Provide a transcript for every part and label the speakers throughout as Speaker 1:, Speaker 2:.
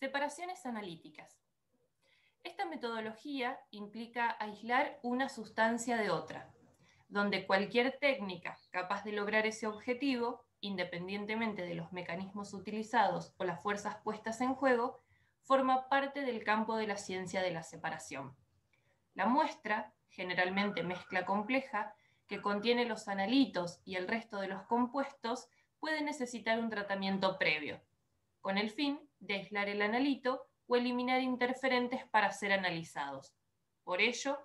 Speaker 1: Separaciones analíticas. Esta metodología implica aislar una sustancia de otra, donde cualquier técnica capaz de lograr ese objetivo, independientemente de los mecanismos utilizados o las fuerzas puestas en juego, forma parte del campo de la ciencia de la separación. La muestra, generalmente mezcla compleja, que contiene los analitos y el resto de los compuestos, puede necesitar un tratamiento previo, con el fin de aislar el analito o eliminar interferentes para ser analizados. Por ello,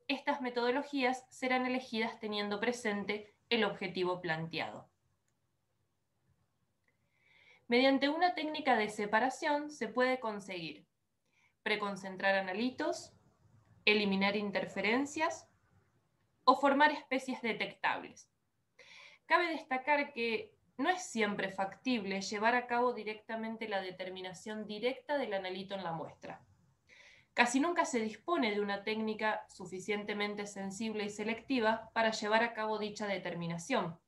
Speaker 1: estas metodologías serán elegidas teniendo presente el objetivo planteado. Mediante una técnica de separación se puede conseguir preconcentrar analitos, eliminar interferencias o formar especies detectables. Cabe destacar que no es siempre factible llevar a cabo directamente la determinación directa del analito en la muestra. Casi nunca se dispone de una técnica suficientemente sensible y selectiva para llevar a cabo dicha determinación.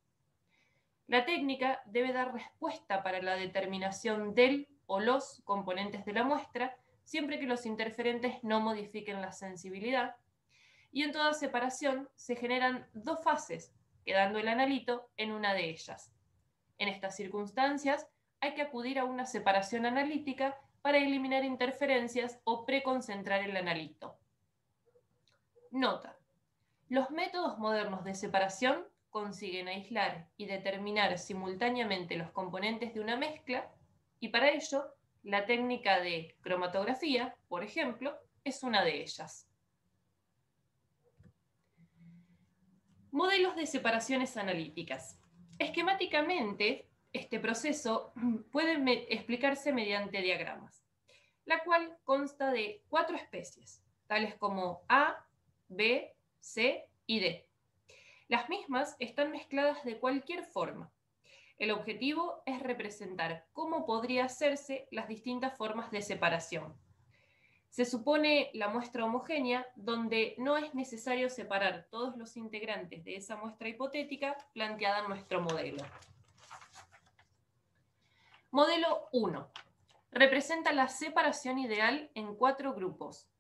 Speaker 1: La técnica debe dar respuesta para la determinación del o los componentes de la muestra, siempre que los interferentes no modifiquen la sensibilidad, y en toda separación se generan dos fases, quedando el analito en una de ellas. En estas circunstancias hay que acudir a una separación analítica para eliminar interferencias o preconcentrar el analito. Nota: los métodos modernos de separación consiguen aislar y determinar simultáneamente los componentes de una mezcla, y para ello la técnica de cromatografía, por ejemplo, es una de ellas. Modelos de separaciones analíticas. Esquemáticamente, este proceso puede explicarse mediante diagramas, la cual consta de 4 especies, tales como A, B, C y D. Las mismas están mezcladas de cualquier forma. El objetivo es representar cómo podría hacerse las distintas formas de separación. Se supone la muestra homogénea, donde no es necesario separar todos los integrantes de esa muestra hipotética planteada en nuestro modelo. Modelo 1. Representa la separación ideal en 4 grupos.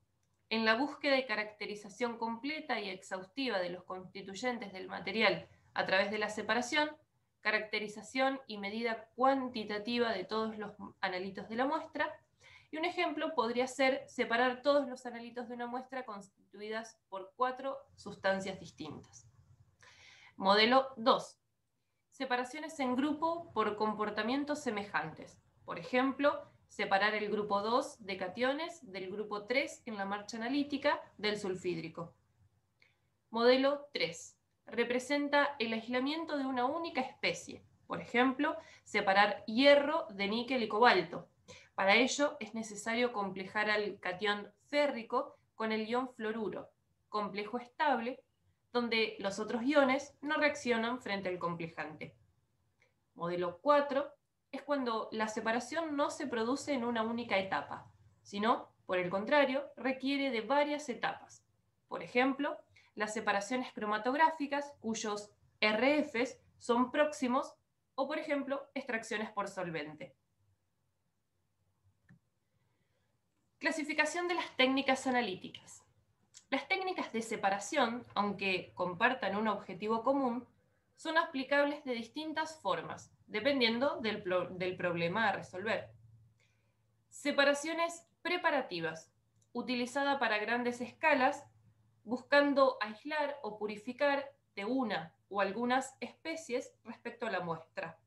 Speaker 1: En la búsqueda y caracterización completa y exhaustiva de los constituyentes del material a través de la separación, caracterización y medida cuantitativa de todos los analitos de la muestra. Y un ejemplo podría ser separar todos los analitos de una muestra constituidas por 4 sustancias distintas. Modelo 2. Separaciones en grupo por comportamientos semejantes. Por ejemplo, separar el grupo 2 de cationes del grupo 3 en la marcha analítica del sulfídrico. Modelo 3. Representa el aislamiento de una única especie. Por ejemplo, separar hierro de níquel y cobalto. Para ello es necesario complejar al catión férrico con el ion fluoruro, complejo estable, donde los otros iones no reaccionan frente al complejante. Modelo 4 es cuando la separación no se produce en una única etapa, sino, por el contrario, requiere de varias etapas. Por ejemplo, las separaciones cromatográficas cuyos RFs son próximos, o por ejemplo, extracciones por solvente. Clasificación de las técnicas analíticas. Las técnicas de separación, aunque compartan un objetivo común, son aplicables de distintas formas, dependiendo del problema a resolver. Separaciones preparativas, utilizada para grandes escalas, buscando aislar o purificar de una o algunas especies respecto a la muestra.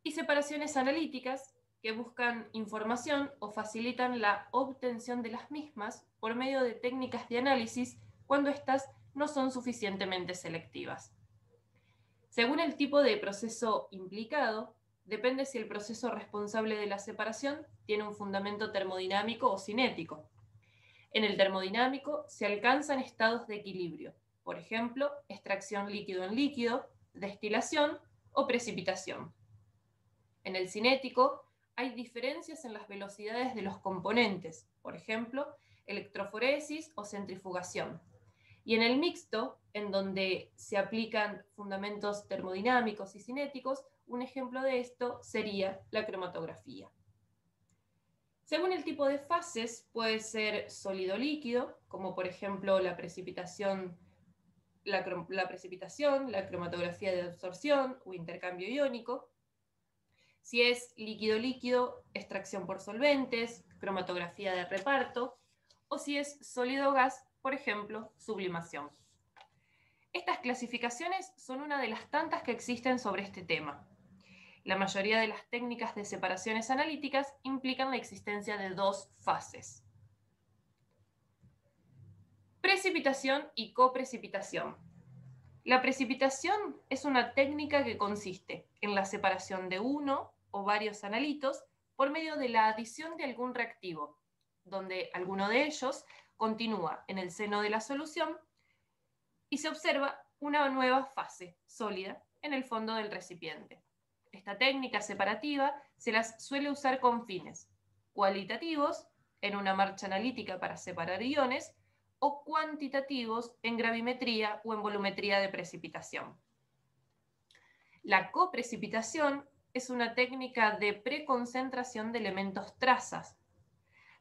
Speaker 1: Y separaciones analíticas, que buscan información o facilitan la obtención de las mismas por medio de técnicas de análisis cuando éstas no son suficientemente selectivas. Según el tipo de proceso implicado, depende si el proceso responsable de la separación tiene un fundamento termodinámico o cinético. En el termodinámico se alcanzan estados de equilibrio, por ejemplo, extracción líquido en líquido, destilación o precipitación. En el cinético hay diferencias en las velocidades de los componentes, por ejemplo, electroforesis o centrifugación. Y en el mixto, en donde se aplican fundamentos termodinámicos y cinéticos, un ejemplo de esto sería la cromatografía. Según el tipo de fases, puede ser sólido-líquido, como por ejemplo la precipitación, la cromatografía de absorción o intercambio iónico. Si es líquido-líquido, extracción por solventes, cromatografía de reparto, o si es sólido-gas, por ejemplo, sublimación. Estas clasificaciones son una de las tantas que existen sobre este tema. La mayoría de las técnicas de separaciones analíticas implican la existencia de dos fases. Precipitación y coprecipitación. La precipitación es una técnica que consiste en la separación de uno o varios analitos por medio de la adición de algún reactivo, donde alguno de ellos continúa en el seno de la solución y se observa una nueva fase sólida en el fondo del recipiente. Esta técnica separativa se las suele usar con fines cualitativos, en una marcha analítica para separar iones, o cuantitativos en gravimetría o en volumetría de precipitación. La coprecipitación es una técnica de preconcentración de elementos trazas.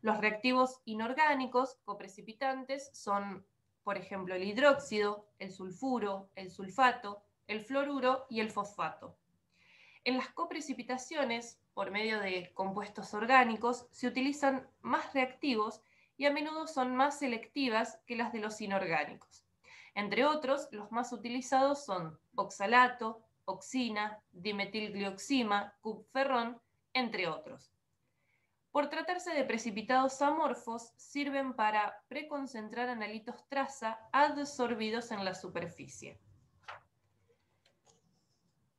Speaker 1: Los reactivos inorgánicos coprecipitantes son, por ejemplo, el hidróxido, el sulfuro, el sulfato, el fluoruro y el fosfato. En las coprecipitaciones, por medio de compuestos orgánicos, se utilizan más reactivos y a menudo son más selectivas que las de los inorgánicos. Entre otros, los más utilizados son oxalato, oxina, dimetilglioxima, cupferrón, entre otros. Por tratarse de precipitados amorfos, sirven para preconcentrar analitos traza adsorbidos en la superficie.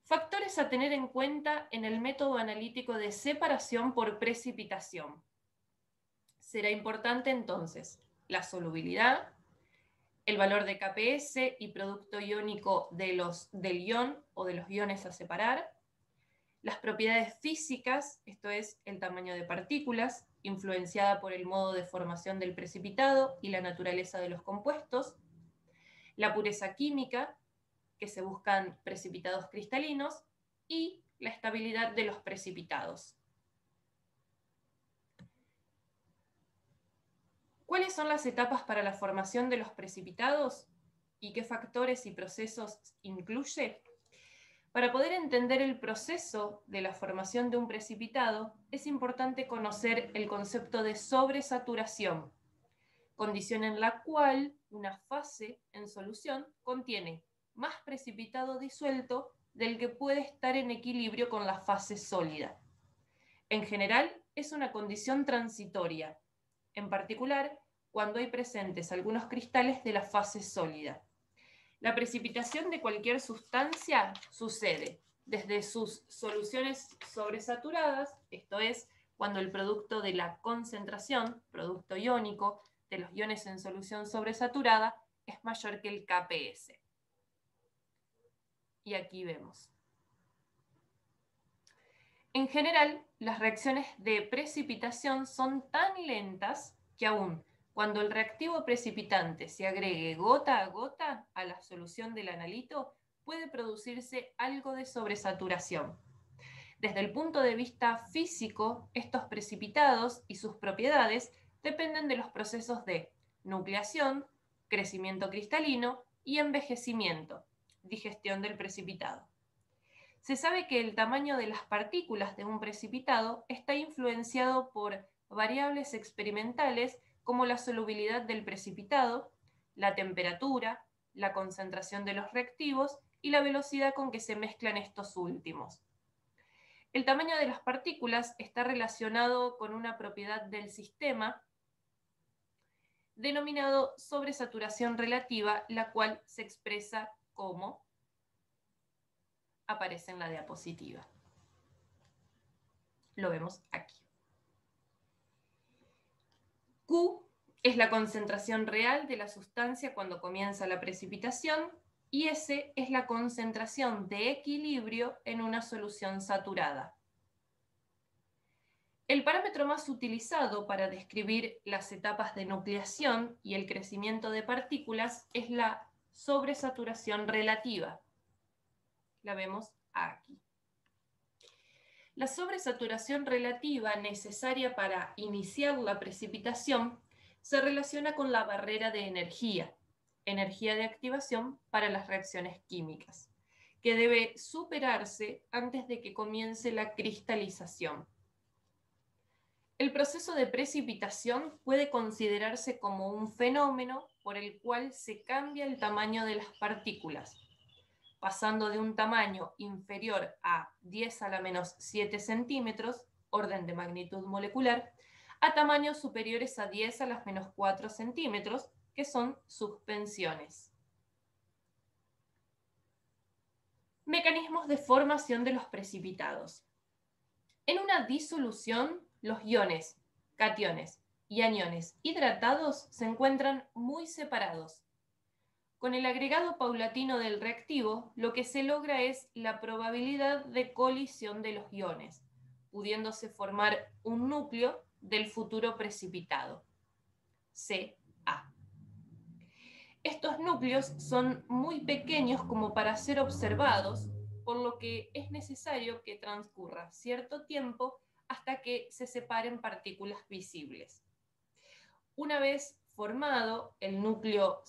Speaker 1: Factores a tener en cuenta en el método analítico de separación por precipitación. Será importante entonces la solubilidad, el valor de KPS y producto iónico del ion o de los iones a separar, las propiedades físicas, esto es, el tamaño de partículas, influenciada por el modo de formación del precipitado y la naturaleza de los compuestos, la pureza química, que se buscan precipitados cristalinos, y la estabilidad de los precipitados. ¿Cuáles son las etapas para la formación de los precipitados y qué factores y procesos incluye? Para poder entender el proceso de la formación de un precipitado, es importante conocer el concepto de sobresaturación, condición en la cual una fase en solución contiene más precipitado disuelto del que puede estar en equilibrio con la fase sólida. En general, es una condición transitoria, en particular cuando hay presentes algunos cristales de la fase sólida. La precipitación de cualquier sustancia sucede desde sus soluciones sobresaturadas, esto es, cuando el producto de la concentración, producto iónico, de los iones en solución sobresaturada es mayor que el KPS. Y aquí vemos. En general, las reacciones de precipitación son tan lentas que aún cuando el reactivo precipitante se agregue gota a gota a la solución del analito, puede producirse algo de sobresaturación. Desde el punto de vista físico, estos precipitados y sus propiedades dependen de los procesos de nucleación, crecimiento cristalino y envejecimiento, digestión del precipitado. Se sabe que el tamaño de las partículas de un precipitado está influenciado por variables experimentales como la solubilidad del precipitado, la temperatura, la concentración de los reactivos y la velocidad con que se mezclan estos últimos. El tamaño de las partículas está relacionado con una propiedad del sistema denominado sobresaturación relativa, la cual se expresa como aparece en la diapositiva. Lo vemos aquí. Q es la concentración real de la sustancia cuando comienza la precipitación y S es la concentración de equilibrio en una solución saturada. El parámetro más utilizado para describir las etapas de nucleación y el crecimiento de partículas es la sobresaturación relativa. La vemos aquí. La sobresaturación relativa necesaria para iniciar la precipitación se relaciona con la barrera de energía de activación para las reacciones químicas, que debe superarse antes de que comience la cristalización. El proceso de precipitación puede considerarse como un fenómeno por el cual se cambia el tamaño de las partículas, pasando de un tamaño inferior a 10 a la menos 7 centímetros, orden de magnitud molecular, a tamaños superiores a 10 a las menos 4 centímetros, que son suspensiones. Mecanismos de formación de los precipitados. En una disolución, los iones, cationes y aniones hidratados se encuentran muy separados. Con el agregado paulatino del reactivo, lo que se logra es la probabilidad de colisión de los iones, pudiéndose formar un núcleo del futuro precipitado, Ca. Estos núcleos son muy pequeños como para ser observados, por lo que es necesario que transcurra cierto tiempo hasta que se separen partículas visibles. Una vez formado el núcleo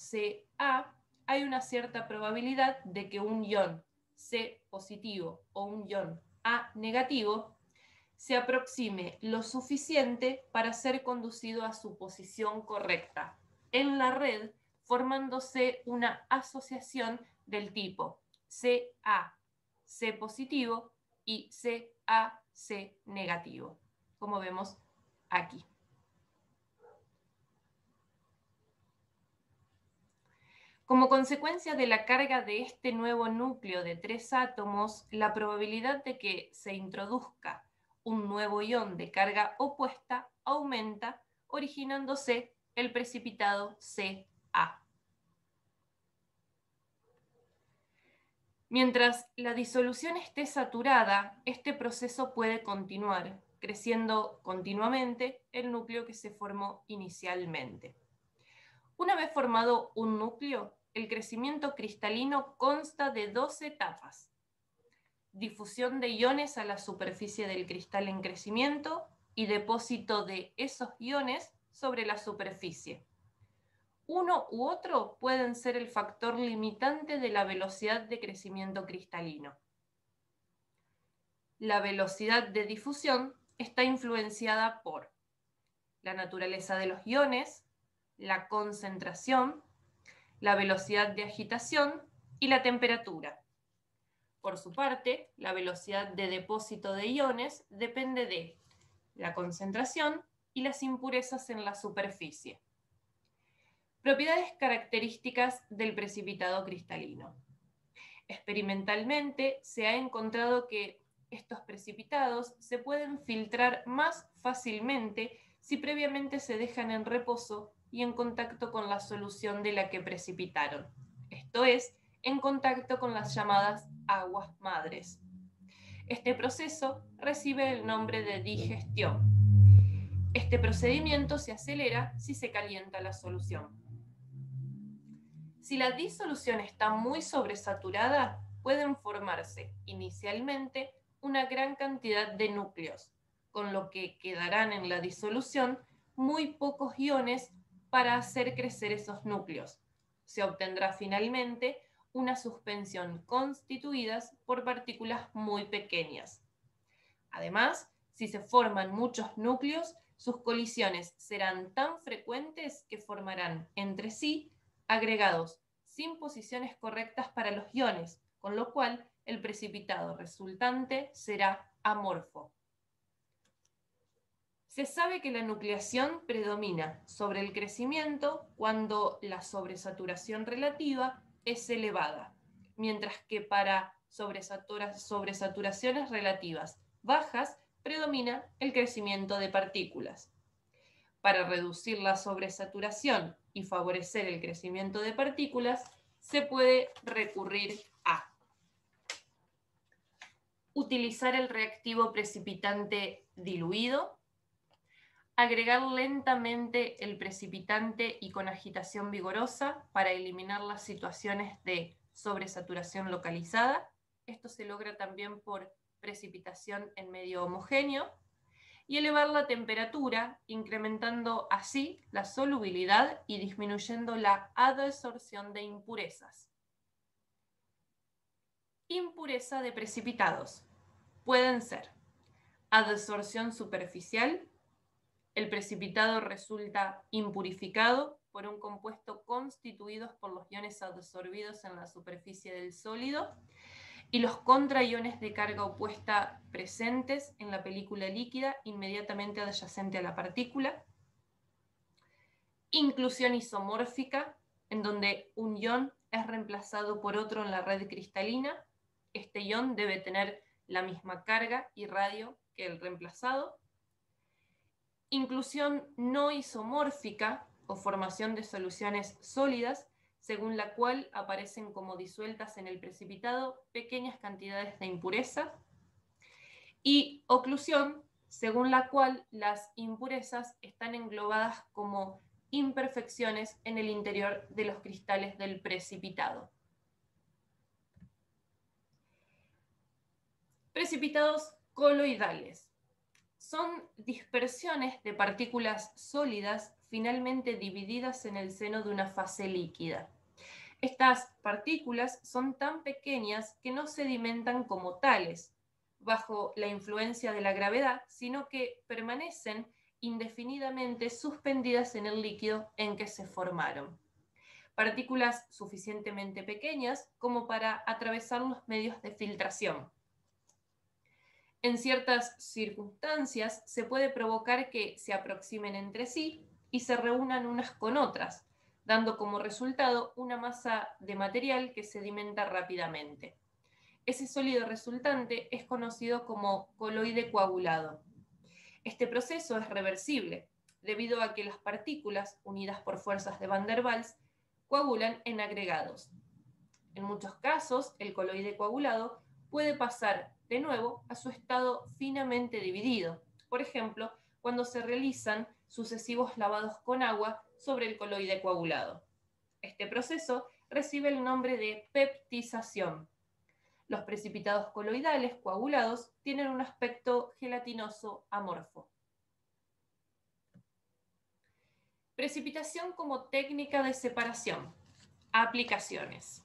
Speaker 1: Ca, hay una cierta probabilidad de que un ion C positivo o un ion A negativo se aproxime lo suficiente para ser conducido a su posición correcta en la red, formándose una asociación del tipo Ca C positivo y Ca C negativo, como vemos aquí. Como consecuencia de la carga de este nuevo núcleo de 3 átomos, la probabilidad de que se introduzca un nuevo ion de carga opuesta aumenta, originándose el precipitado Ca. Mientras la disolución esté saturada, este proceso puede continuar, creciendo continuamente el núcleo que se formó inicialmente. Una vez formado un núcleo, el crecimiento cristalino consta de 2 etapas: difusión de iones a la superficie del cristal en crecimiento y depósito de esos iones sobre la superficie. Uno u otro pueden ser el factor limitante de la velocidad de crecimiento cristalino. La velocidad de difusión está influenciada por la naturaleza de los iones, la concentración, la velocidad de agitación y la temperatura. Por su parte, la velocidad de depósito de iones depende de la concentración y las impurezas en la superficie. Propiedades características del precipitado cristalino. Experimentalmente se ha encontrado que estos precipitados se pueden filtrar más fácilmente si previamente se dejan en reposo y en contacto con la solución de la que precipitaron, esto es, en contacto con las llamadas aguas madres. Este proceso recibe el nombre de digestión. Este procedimiento se acelera si se calienta la solución. Si la disolución está muy sobresaturada, pueden formarse inicialmente una gran cantidad de núcleos, con lo que quedarán en la disolución muy pocos iones para hacer crecer esos núcleos. Se obtendrá finalmente una suspensión constituidas por partículas muy pequeñas. Además, si se forman muchos núcleos, sus colisiones serán tan frecuentes que formarán entre sí agregados sin posiciones correctas para los iones, con lo cual el precipitado resultante será amorfo. Se sabe que la nucleación predomina sobre el crecimiento cuando la sobresaturación relativa es elevada, mientras que para sobresaturaciones relativas bajas predomina el crecimiento de partículas. Para reducir la sobresaturación y favorecer el crecimiento de partículas, se puede recurrir a utilizar el reactivo precipitante diluido, agregar lentamente el precipitante y con agitación vigorosa para eliminar las situaciones de sobresaturación localizada. Esto se logra también por precipitación en medio homogéneo, y elevar la temperatura, incrementando así la solubilidad y disminuyendo la adsorción de impurezas. Impureza de precipitados. Pueden ser adsorción superficial. El precipitado resulta impurificado por un compuesto constituido por los iones absorbidos en la superficie del sólido y los contraiones de carga opuesta presentes en la película líquida inmediatamente adyacente a la partícula. Inclusión isomórfica, en donde un ion es reemplazado por otro en la red cristalina. Este ion debe tener la misma carga y radio que el reemplazado. Inclusión no isomórfica o formación de soluciones sólidas, según la cual aparecen como disueltas en el precipitado pequeñas cantidades de impureza. Y oclusión, según la cual las impurezas están englobadas como imperfecciones en el interior de los cristales del precipitado. Precipitados coloidales. Son dispersiones de partículas sólidas finalmente divididas en el seno de una fase líquida. Estas partículas son tan pequeñas que no sedimentan como tales, bajo la influencia de la gravedad, sino que permanecen indefinidamente suspendidas en el líquido en que se formaron. Partículas suficientemente pequeñas como para atravesar los medios de filtración. En ciertas circunstancias se puede provocar que se aproximen entre sí y se reúnan unas con otras, dando como resultado una masa de material que sedimenta rápidamente. Ese sólido resultante es conocido como coloide coagulado. Este proceso es reversible, debido a que las partículas, unidas por fuerzas de Van der Waals, coagulan en agregados. En muchos casos, el coloide coagulado puede pasar de nuevo a su estado finamente dividido, por ejemplo, cuando se realizan sucesivos lavados con agua sobre el coloide coagulado. Este proceso recibe el nombre de peptización. Los precipitados coloidales coagulados tienen un aspecto gelatinoso amorfo. Precipitación como técnica de separación. Aplicaciones.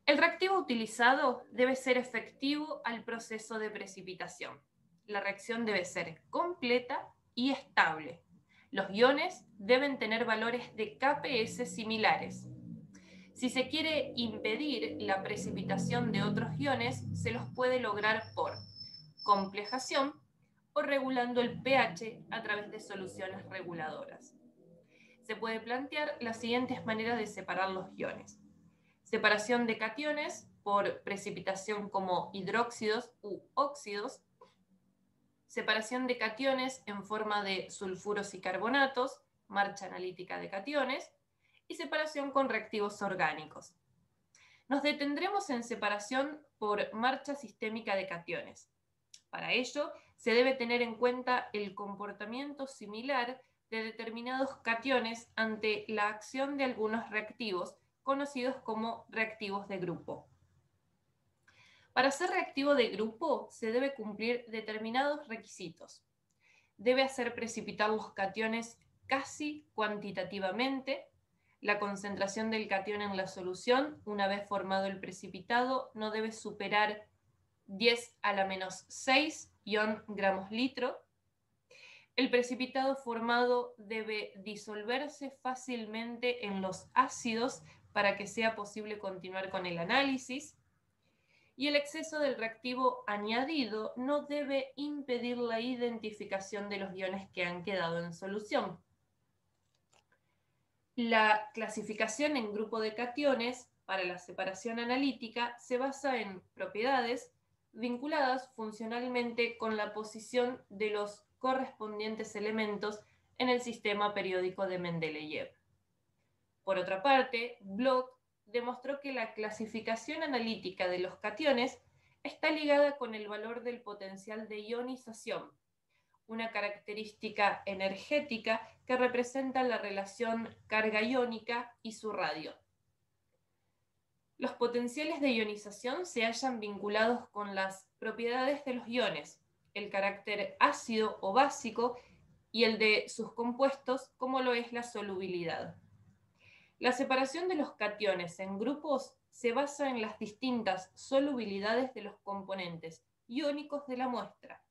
Speaker 1: El reactivo utilizado debe ser efectivo al proceso de precipitación. La reacción debe ser completa y estable. Los iones deben tener valores de KPS similares. Si se quiere impedir la precipitación de otros iones, se los puede lograr por complejación o regulando el pH a través de soluciones reguladoras. Se puede plantear las siguientes maneras de separar los iones. Separación de cationes por precipitación como hidróxidos u óxidos. Separación de cationes en forma de sulfuros y carbonatos, marcha analítica de cationes. Y separación con reactivos orgánicos. Nos detendremos en separación por marcha sistémica de cationes. Para ello, se debe tener en cuenta el comportamiento similar de determinados cationes ante la acción de algunos reactivos, conocidos como reactivos de grupo. Para ser reactivo de grupo, se debe cumplir determinados requisitos. Debe hacer precipitar los cationes casi cuantitativamente. La concentración del catión en la solución, una vez formado el precipitado, no debe superar 10⁻⁶ ion gramos litro. El precipitado formado debe disolverse fácilmente en los ácidos para que sea posible continuar con el análisis. Y el exceso del reactivo añadido no debe impedir la identificación de los iones que han quedado en solución. La clasificación en grupo de cationes para la separación analítica se basa en propiedades vinculadas funcionalmente con la posición de los correspondientes elementos en el sistema periódico de Mendeleev. Por otra parte, Bloch demostró que la clasificación analítica de los cationes está ligada con el valor del potencial de ionización, una característica energética que representa la relación carga iónica y su radio. los potenciales de ionización se hallan vinculados con las propiedades de los iones, el carácter ácido o básico y el de sus compuestos, como lo es la solubilidad. La separación de los cationes en grupos se basa en las distintas solubilidades de los componentes iónicos de la muestra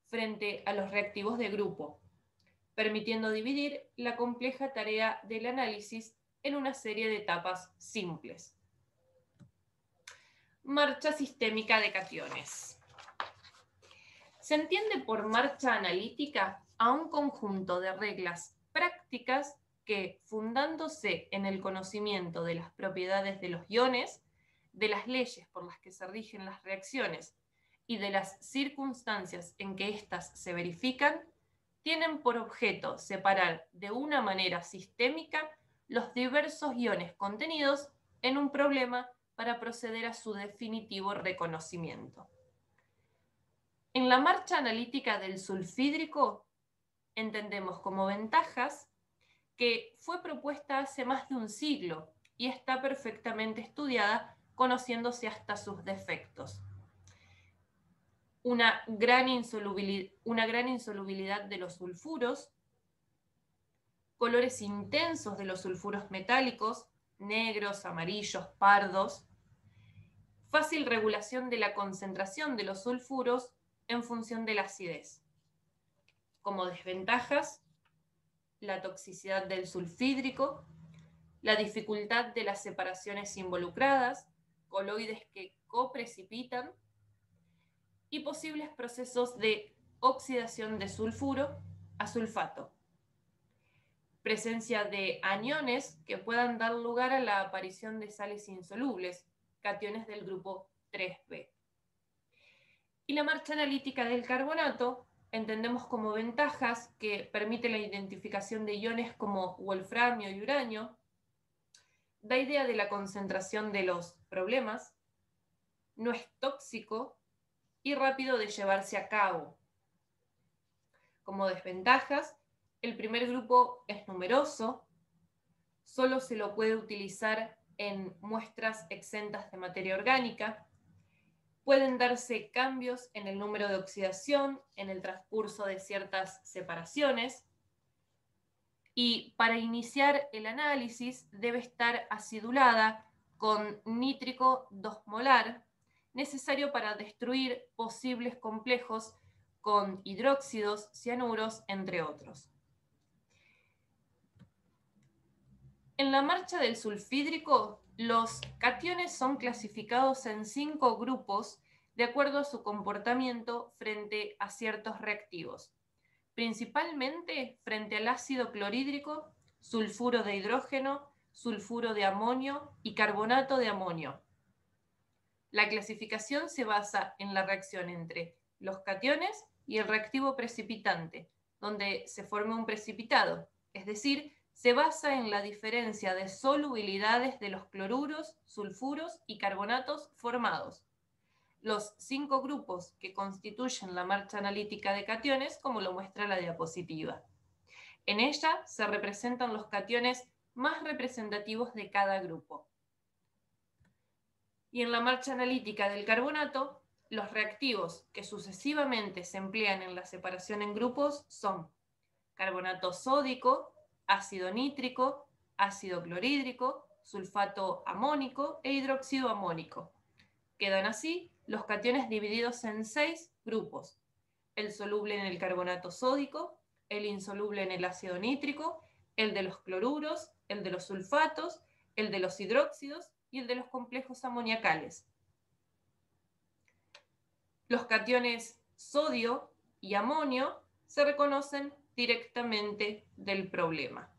Speaker 1: frente a los reactivos de grupo, permitiendo dividir la compleja tarea del análisis en una serie de etapas simples. Marcha sistémica de cationes. Se entiende por marcha analítica a un conjunto de reglas prácticas que, fundándose en el conocimiento de las propiedades de los iones, de las leyes por las que se rigen las reacciones y de las circunstancias en que éstas se verifican, tienen por objeto separar de una manera sistémica los diversos iones contenidos en un problema para proceder a su definitivo reconocimiento. En la marcha analítica del sulfídrico entendemos como ventajas que fue propuesta hace más de un siglo y está perfectamente estudiada, conociéndose hasta sus defectos. Una gran insolubilidad de los sulfuros, colores intensos de los sulfuros metálicos, negros, amarillos, pardos, fácil regulación de la concentración de los sulfuros en función de la acidez. Como desventajas, la toxicidad del sulfídrico, la dificultad de las separaciones involucradas, coloides que coprecipitan y posibles procesos de oxidación de sulfuro a sulfato. Presencia de aniones que puedan dar lugar a la aparición de sales insolubles, cationes del grupo 3B. Y la marcha analítica del carbonato entendemos como ventajas que permiten la identificación de iones como wolframio y uranio, da idea de la concentración de los problemas, no es tóxico y rápido de llevarse a cabo. Como desventajas, el primer grupo es numeroso, solo se lo puede utilizar en muestras exentas de materia orgánica, pueden darse cambios en el número de oxidación en el transcurso de ciertas separaciones y para iniciar el análisis debe estar acidulada con nítrico 2 molar, necesario para destruir posibles complejos con hidróxidos, cianuros, entre otros. En la marcha del sulfídrico, los cationes son clasificados en 5 grupos de acuerdo a su comportamiento frente a ciertos reactivos, principalmente frente al ácido clorhídrico, sulfuro de hidrógeno, sulfuro de amonio y carbonato de amonio. La clasificación se basa en la reacción entre los cationes y el reactivo precipitante, donde se forma un precipitado, es decir, se basa en la diferencia de solubilidades de los cloruros, sulfuros y carbonatos formados. Los 5 grupos que constituyen la marcha analítica de cationes, como lo muestra la diapositiva. En ella se representan los cationes más representativos de cada grupo. Y en la marcha analítica del carbonato, los reactivos que sucesivamente se emplean en la separación en grupos son carbonato sódico, ácido nítrico, ácido clorhídrico, sulfato amónico e hidróxido amónico. Quedan así los cationes divididos en 6 grupos: el soluble en el carbonato sódico, el insoluble en el ácido nítrico, el de los cloruros, el de los sulfatos, el de los hidróxidos y el de los complejos amoniacales. Los cationes sodio y amonio se reconocen directamente del problema.